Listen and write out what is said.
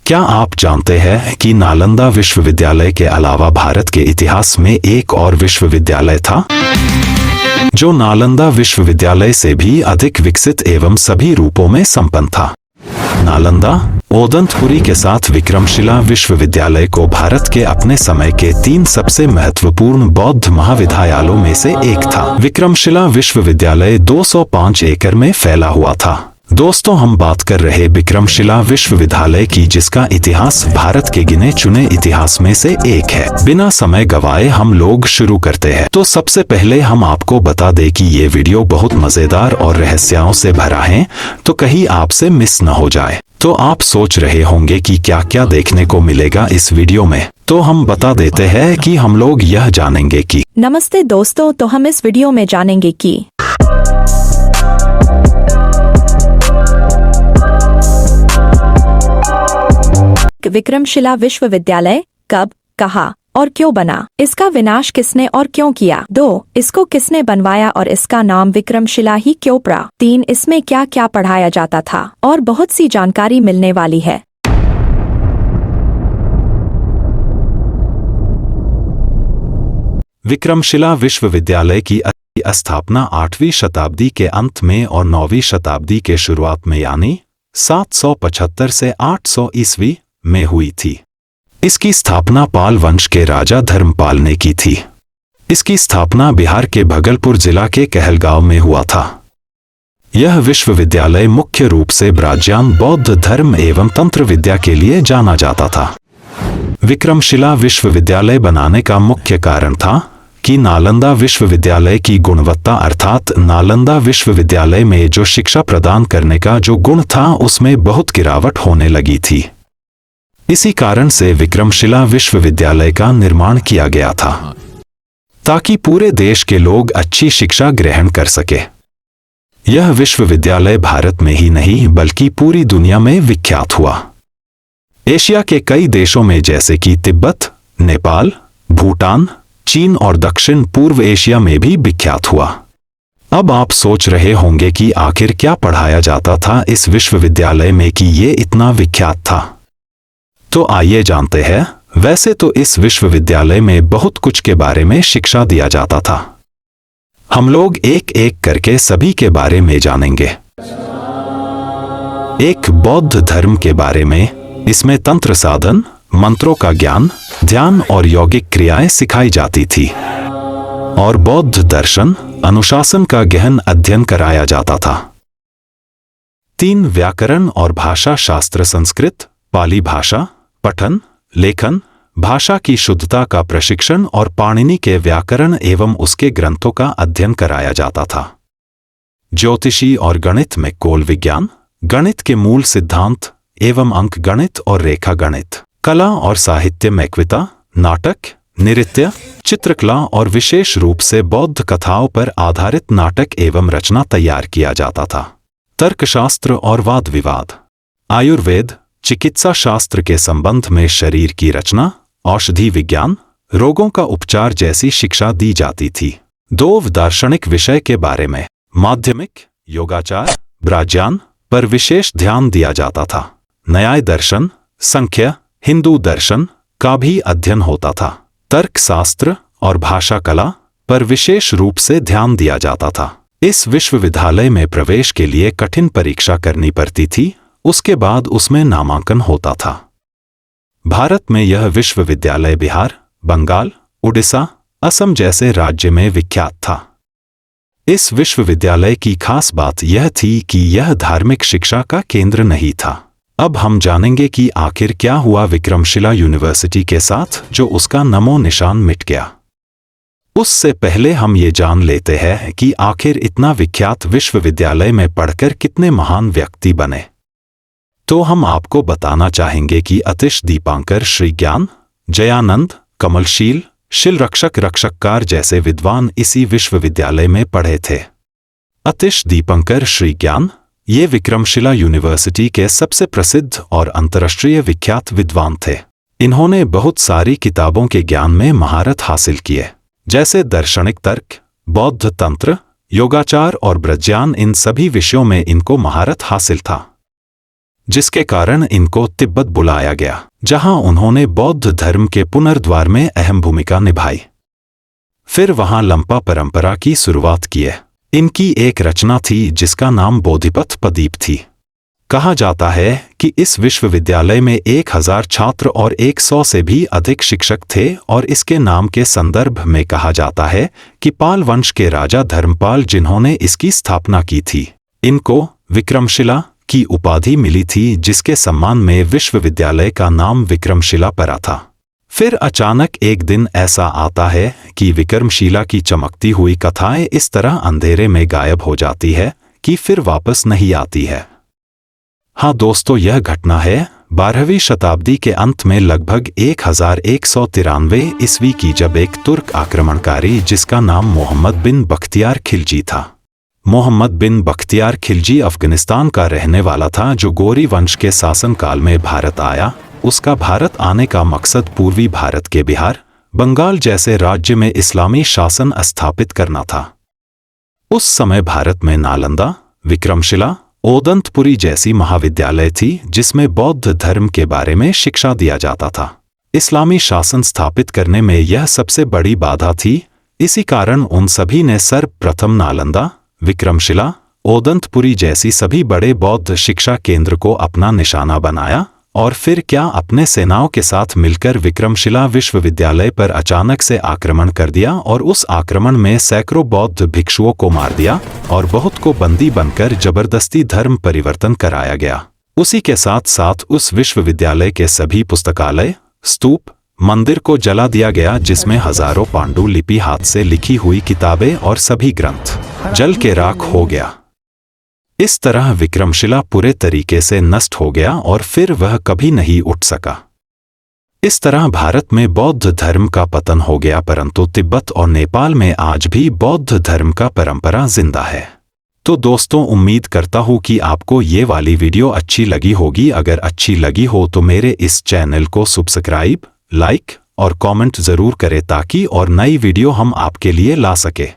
क्या आप जानते हैं कि नालंदा विश्वविद्यालय के अलावा भारत के इतिहास में एक और विश्वविद्यालय था जो नालंदा विश्वविद्यालय से भी अधिक विकसित एवं सभी रूपों में संपन्न था। नालंदा ओदंतपुरी के साथ विक्रमशिला विश्वविद्यालय को भारत के अपने समय के 3 सबसे महत्वपूर्ण बौद्ध महाविद्यालयों में से एक था। विक्रमशिला विश्वविद्यालय 205 एकड़ में फैला हुआ था। दोस्तों, हम बात कर रहे विक्रमशिला विश्वविद्यालय की, जिसका इतिहास भारत के गिने चुने इतिहास में से एक है। बिना समय गवाए हम लोग शुरू करते हैं। तो सबसे पहले हम आपको बता दें कि ये वीडियो बहुत मजेदार और रहस्यों से भरा है, तो कहीं आपसे मिस न हो जाए। तो आप सोच रहे होंगे कि क्या क्या देखने को मिलेगा इस वीडियो में, तो हम बता देते हैं कि हम लोग यह जानेंगे कि नमस्ते दोस्तों, तो हम इस वीडियो में जानेंगे कि विक्रमशिला विश्वविद्यालय कब, कहाँ और क्यों बना, इसका विनाश किसने और क्यों किया, 2 इसको किसने बनवाया और इसका नाम विक्रमशिला ही क्यों पड़ा, 3 इसमें क्या क्या पढ़ाया जाता था और बहुत सी जानकारी मिलने वाली है। विक्रमशिला विश्वविद्यालय की स्थापना 8वीं शताब्दी के अंत में और 9वीं शताब्दी के शुरुआत में यानी 775 से 800 ईस्वी में हुई थी। इसकी स्थापना पाल वंश के राजा धर्मपाल ने की थी। इसकी स्थापना बिहार के भागलपुर जिला के कहलगांव में हुआ था। यह विश्वविद्यालय मुख्य रूप से ब्राह्मण बौद्ध धर्म एवं तंत्र विद्या के लिए जाना जाता था। विक्रमशिला विश्वविद्यालय बनाने का मुख्य कारण था कि नालंदा विश्वविद्यालय की गुणवत्ता, अर्थात नालंदा विश्वविद्यालय में जो शिक्षा प्रदान करने का जो गुण था उसमें बहुत गिरावट होने लगी थी। इसी कारण से विक्रमशिला विश्वविद्यालय का निर्माण किया गया था ताकि पूरे देश के लोग अच्छी शिक्षा ग्रहण कर सके। यह विश्वविद्यालय भारत में ही नहीं बल्कि पूरी दुनिया में विख्यात हुआ। एशिया के कई देशों में जैसे कि तिब्बत, नेपाल, भूटान, चीन और दक्षिण पूर्व एशिया में भी विख्यात हुआ। अब आप सोच रहे होंगे कि आखिर क्या पढ़ाया जाता था इस विश्वविद्यालय में कि ये इतना विख्यात था। तो आइए जानते हैं। वैसे तो इस विश्वविद्यालय में बहुत कुछ के बारे में शिक्षा दिया जाता था। हम लोग एक एक करके सभी के बारे में जानेंगे। एक, बौद्ध धर्म के बारे में। इसमें तंत्र साधन, मंत्रों का ज्ञान, ध्यान और यौगिक क्रियाएं सिखाई जाती थी और बौद्ध दर्शन, अनुशासन का गहन अध्ययन कराया जाता था। 3, व्याकरण और भाषा शास्त्र। संस्कृत, पाली भाषा, पठन, लेखन, भाषा की शुद्धता का प्रशिक्षण और पाणिनि के व्याकरण एवं उसके ग्रंथों का अध्ययन कराया जाता था। ज्योतिषी और गणित में कोल विज्ञान, गणित के मूल सिद्धांत एवं अंक गणित और रेखा गणित। कला और साहित्य में कविता, नाटक, नृत्य, चित्रकला और विशेष रूप से बौद्ध कथाओं पर आधारित नाटक एवं रचना तैयार किया जाता था। तर्कशास्त्र और वाद विवाद, आयुर्वेद, चिकित्सा शास्त्र के संबंध में शरीर की रचना, औषधि विज्ञान, रोगों का उपचार जैसी शिक्षा दी जाती थी। 2, दार्शनिक विषय के बारे में। माध्यमिक, योगाचार, ब्राह्मण पर विशेष ध्यान दिया जाता था। न्याय दर्शन, संख्या, हिंदू दर्शन का भी अध्ययन होता था। तर्कशास्त्र और भाषा कला पर विशेष रूप से ध्यान दिया जाता था। इस विश्वविद्यालय में प्रवेश के लिए कठिन परीक्षा करनी पड़ती थी, उसके बाद उसमें नामांकन होता था। भारत में यह विश्वविद्यालय बिहार, बंगाल, उड़ीसा, असम जैसे राज्य में विख्यात था। इस विश्वविद्यालय की खास बात यह थी कि यह धार्मिक शिक्षा का केंद्र नहीं था। अब हम जानेंगे कि आखिर क्या हुआ विक्रमशिला यूनिवर्सिटी के साथ जो उसका नामो निशान मिट गया। उससे पहले हम ये जान लेते हैं कि आखिर इतना विख्यात विश्वविद्यालय में पढ़कर कितने महान व्यक्ति बने। तो हम आपको बताना चाहेंगे कि अतिश, दीपांकर, श्रीज्ञान, जयानंद, कमलशील, शिलरक्षक, रक्षककार जैसे विद्वान इसी विश्वविद्यालय में पढ़े थे। अतिश, दीपांकर, श्रीज्ञान ये विक्रमशिला यूनिवर्सिटी के सबसे प्रसिद्ध और अंतर्राष्ट्रीय विख्यात विद्वान थे। इन्होंने बहुत सारी किताबों के ज्ञान में महारत हासिल किए, जैसे दार्शनिक तर्क, बौद्ध तंत्र, योगाचार और ब्रज्ञान। इन सभी विषयों में इनको महारत हासिल था। जिसके कारण इनको तिब्बत बुलाया गया, जहां उन्होंने बौद्ध धर्म के पुनर्द्वार में अहम भूमिका निभाई। फिर वहां लंपा परंपरा की शुरुआत की। इनकी एक रचना थी जिसका नाम बोधिपथ प्रदीप थी। कहा जाता है कि इस विश्वविद्यालय में 1000 छात्र और 100 से भी अधिक शिक्षक थे और इसके नाम के संदर्भ में कहा जाता है कि पाल वंश के राजा धर्मपाल जिन्होंने इसकी स्थापना की थी, इनको विक्रमशिला की उपाधि मिली थी, जिसके सम्मान में विश्वविद्यालय का नाम विक्रमशिला पड़ा था। फिर अचानक एक दिन ऐसा आता है कि विक्रमशिला की चमकती हुई कथाएं इस तरह अंधेरे में गायब हो जाती है कि फिर वापस नहीं आती है। हाँ दोस्तों, यह घटना है 12वीं शताब्दी के अंत में लगभग 1193 ईस्वी की, जब एक तुर्क आक्रमणकारी जिसका नाम मोहम्मद बिन बख्तियार खिलजी था। मोहम्मद बिन बख्तियार खिलजी अफगानिस्तान का रहने वाला था, जो गौरी वंश के शासनकाल में भारत आया। उसका भारत आने का मकसद पूर्वी भारत के बिहार, बंगाल जैसे राज्य में इस्लामी शासन स्थापित करना था। उस समय भारत में नालंदा, विक्रमशिला, ओदंतपुरी जैसी महाविद्यालय थी जिसमें बौद्ध धर्म के बारे में शिक्षा दिया जाता था। इस्लामी शासन स्थापित करने में यह सबसे बड़ी बाधा थी। इसी कारण उन सभी ने सर्वप्रथम नालंदा, विक्रमशिला, ओदंतपुरी जैसी सभी बड़े बौद्ध शिक्षा केंद्र को अपना निशाना बनाया और फिर क्या अपने सेनाओं के साथ मिलकर विक्रमशिला विश्वविद्यालय पर अचानक से आक्रमण कर दिया और उस आक्रमण में सैकड़ों बौद्ध भिक्षुओं को मार दिया और बहुत को बंदी बनकर जबरदस्ती धर्म परिवर्तन कराया गया। उसी के साथ साथ उस विश्वविद्यालय के सभी पुस्तकालय, स्तूप, मंदिर को जला दिया गया, जिसमें हजारों पांडुलिपि, हाथ से लिखी हुई किताबें और सभी ग्रंथ जल के राख हो गया। इस तरह विक्रमशिला पूरे तरीके से नष्ट हो गया और फिर वह कभी नहीं उठ सका। इस तरह भारत में बौद्ध धर्म का पतन हो गया, परंतु तिब्बत और नेपाल में आज भी बौद्ध धर्म का परंपरा जिंदा है। तो दोस्तों, उम्मीद करता हूँ कि आपको ये वाली वीडियो अच्छी लगी होगी। अगर अच्छी लगी हो तो मेरे इस चैनल को सब्सक्राइब, लाइक और कमेंट जरूर करें ताकि और नई वीडियो हम आपके लिए ला सके।